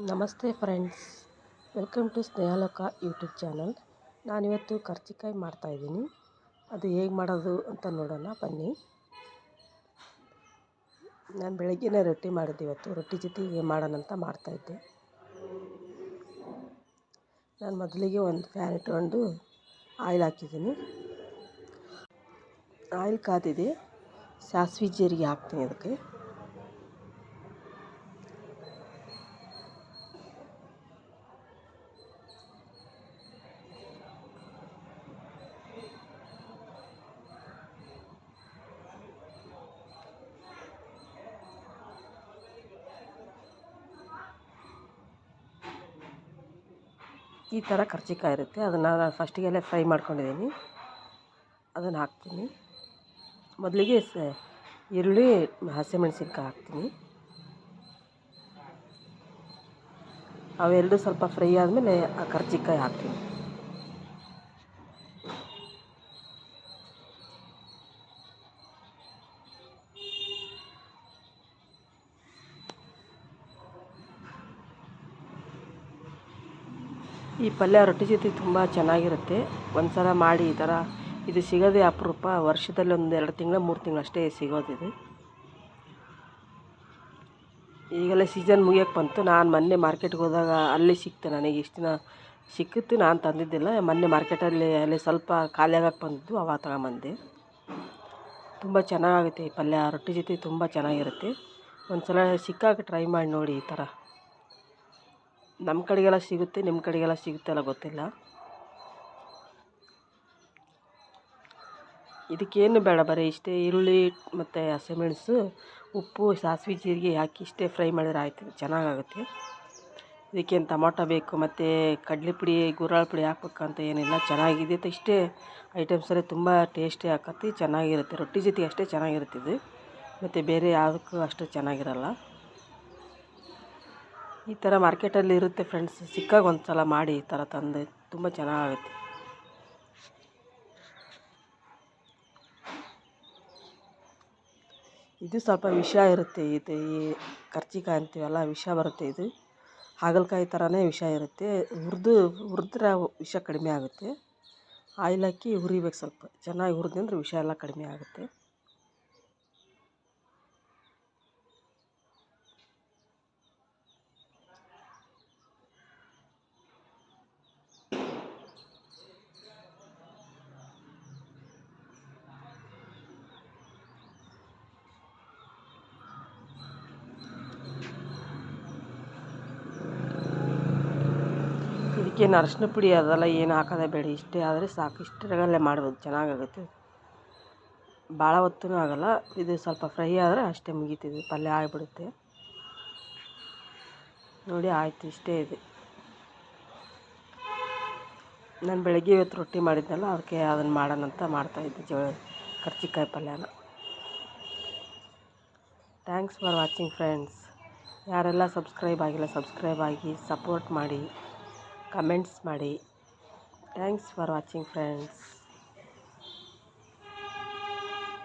ನಮಸ್ತೆ friends, welcome to Snehaloka YouTube channel. ನಾನಿವತ್ತು ಕರ್ಜಿಕಾಯಿ ಮಾಡ್ತಾಯಿದ್ದೀನಿ. ಅದು ಹೇಗೆ ಮಾಡೋದು ಅಂತ ನೋಡೋಣ ಬನ್ನಿ. ನಾನು ಬೆಳಗ್ಗೆನೇ ರೊಟ್ಟಿ ಮಾಡಿದ್ದೆ. ಇವತ್ತು ರೊಟ್ಟಿ ಜೊತೆಗೆ ಮಾಡೋಣ ಅಂತ ಮಾಡ್ತಾಯಿದ್ದೆ. ನಾನು ಮೊದಲಿಗೆ ಒಂದು ಪ್ಯಾನ್ ಇಟ್ಕೊಂಡು ಆಯಿಲ್ ಹಾಕಿದ್ದೀನಿ. ಆಯಿಲ್ ಕಾದಿದೆ, ಸಾಸಿವೆ ಜೀರಿಗೆ ಹಾಕ್ತೀನಿ. ಅದಕ್ಕೆ ಈ ಥರ ಕರ್ಜಿಕಾಯಿ ಇರುತ್ತೆ. ಅದನ್ನು ನಾನು ಫಸ್ಟಿಗೆಲ್ಲ ಫ್ರೈ ಮಾಡ್ಕೊಂಡಿದ್ದೀನಿ. ಅದನ್ನು ಹಾಕ್ತೀನಿ. ಮೊದಲಿಗೆ ಈರುಳ್ಳಿ, ಹಸಿಮೆಣಸಿನ್ಕಾಯಿ ಹಾಕ್ತೀನಿ. ಅವೆರಡು ಸ್ವಲ್ಪ ಫ್ರೈ ಆದಮೇಲೆ ಆ ಕರ್ಜಿಕಾಯಿ ಹಾಕ್ತೀನಿ. ಈ ಪಲ್ಯ ರೊಟ್ಟಿ ಜೊತೆ ತುಂಬ ಚೆನ್ನಾಗಿರುತ್ತೆ. ಒಂದು ಸಲ ಮಾಡಿ ಈ ಥರ. ಇದು ಸಿಗೋದೇ ಅಪರೂಪ. ವರ್ಷದಲ್ಲಿ ಒಂದು 2 ತಿಂಗಳು 3 ತಿಂಗಳು ಅಷ್ಟೇ ಸಿಗೋದಿದು. ಈಗೆಲ್ಲ ಸೀಸನ್ ಮುಗಿಯೋಕ್ಕೆ ಬಂತು. ನಾನು ಮೊನ್ನೆ ಮಾರ್ಕೆಟ್ಗೆ ಹೋದಾಗ ಅಲ್ಲಿ ಸಿಕ್ತು ನನಗೆ. ಇಷ್ಟು ದಿನ ಸಿಕ್ಕಿತ್ತು, ನಾನು ತಂದಿದ್ದಿಲ್ಲ. ಮೊನ್ನೆ ಮಾರ್ಕೆಟಲ್ಲಿ ಅಲ್ಲಿ ಸ್ವಲ್ಪ ಖಾಲಿ ಆಗಕ್ಕೆ ಬಂದಿದ್ದು, ಅವಾಗ ತಗೊಂಬಂದೆ. ತುಂಬ ಚೆನ್ನಾಗುತ್ತೆ ಈ ಪಲ್ಯ. ರೊಟ್ಟಿ ಜೊತೆ ತುಂಬ ಚೆನ್ನಾಗಿರುತ್ತೆ. ಒಂದು ಸಲ ಸಿಕ್ಕಾಗ ಟ್ರೈ ಮಾಡಿ ನೋಡಿ ಈ ಥರ. ನಮ್ಮ ಕಡೆಗೆಲ್ಲ ಸಿಗುತ್ತೆ, ನಿಮ್ಮ ಕಡೆಗೆಲ್ಲ ಸಿಗುತ್ತಲ್ಲ ಗೊತ್ತಿಲ್ಲ. ಇದಕ್ಕೇನು ಬೇಡ, ಬರೀ ಇಷ್ಟೇ ಈರುಳ್ಳಿ ಮತ್ತು ಹಸಿಮೆಣಸು, ಉಪ್ಪು, ಸಾಸಿವೆ ಜೀರಿಗೆ ಹಾಕಿ ಇಷ್ಟೇ ಫ್ರೈ ಮಾಡಿದ್ರೆ ಆಯ್ತು. ಚೆನ್ನಾಗಾಗುತ್ತೆ. ಇದಕ್ಕೇನು ಟೊಮೊಟೊ ಬೇಕು ಮತ್ತು ಕಡಲೆ ಪುಡಿ, ಗುರಾಳ ಪುಡಿ ಹಾಕ್ಬೇಕಂತ ಏನಿಲ್ಲ. ಚೆನ್ನಾಗಿದೆ. ಇಷ್ಟೇ ಐಟಮ್ಸಲ್ಲೇ ತುಂಬ ಟೇಸ್ಟಿ ಆಕತಿ, ಚೆನ್ನಾಗಿರುತ್ತೆ. ರೊಟ್ಟಿ ಜೊತೆಗೆ ಅಷ್ಟೇ ಚೆನ್ನಾಗಿರುತ್ತೆ ಇದು, ಮತ್ತು ಬೇರೆ ಯಾವುದಕ್ಕೂ ಅಷ್ಟು ಚೆನ್ನಾಗಿರಲ್ಲ. ಈ ಥರ ಮಾರ್ಕೆಟಲ್ಲಿ ಇರುತ್ತೆ ಫ್ರೆಂಡ್ಸ್. ಸಿಕ್ಕಾಗ ಒಂದು ಸಲ ಮಾಡಿ ಈ ಥರ ತಂದು, ತುಂಬ ಚೆನ್ನಾಗುತ್ತೆ. ಇದು ಸ್ವಲ್ಪ ವಿಷ ಇರುತ್ತೆ. ಇದು ಈ ಕರ್ಜಿಕಾಯಿ ಅಂತೀವಲ್ಲ, ವಿಷ ಬರುತ್ತೆ. ಇದು ಹಾಗಲಕಾಯಿ ಥರನೇ ವಿಷ ಇರುತ್ತೆ. ಹುರಿದ್ರೆ ವಿಷ ಕಡಿಮೆ ಆಗುತ್ತೆ. ಆಯಿಲ್ ಹಾಕಿ ಹುರಿಬೇಕು. ಸ್ವಲ್ಪ ಚೆನ್ನಾಗಿ ಹುರಿದ್ರೆ ವಿಷ ಎಲ್ಲ ಕಡಿಮೆ ಆಗುತ್ತೆ. ಇದಕ್ಕೇನು ಅರಶಿನ ಪುಡಿ ಅದೆಲ್ಲ ಏನು ಹಾಕೋದೇ ಬೇಡ. ಇಷ್ಟೇ ಆದರೆ ಸಾಕು. ಇಷ್ಟರಲ್ಲೇ ಮಾಡ್ಬೋದು, ಚೆನ್ನಾಗಾಗುತ್ತೆ. ಭಾಳ ಹೊತ್ತೂ ಆಗೋಲ್ಲ. ಇದು ಸ್ವಲ್ಪ ಫ್ರೈ ಆದರೆ ಅಷ್ಟೇ, ಮುಗೀತಿದೆ, ಪಲ್ಯ ಆಗಿಬಿಡುತ್ತೆ. ನೋಡಿ ಆಯಿತು, ಇಷ್ಟೇ ಇದೆ. ನಾನು ಬೆಳಗ್ಗೆ ಇವತ್ತು ರೊಟ್ಟಿ ಮಾಡಿದ್ನಲ್ಲ, ಅದಕ್ಕೆ ಅದನ್ನು ಮಾಡೋಣ ಅಂತ ಮಾಡ್ತಾಯಿದ್ದೆ, ಕರ್ಜಿಕಾಯಿ ಪಲ್ಯನ. Thanks for watching friends. ಯಾರೆಲ್ಲ ಸಬ್ಸ್ಕ್ರೈಬ್ ಆಗಿಲ್ಲ, ಸಬ್ಸ್ಕ್ರೈಬ್ ಆಗಿ ಸಪೋರ್ಟ್ ಮಾಡಿ, ಕಮೆಂಟ್ಸ್ ಮಾಡಿ. Thanks for watching friends.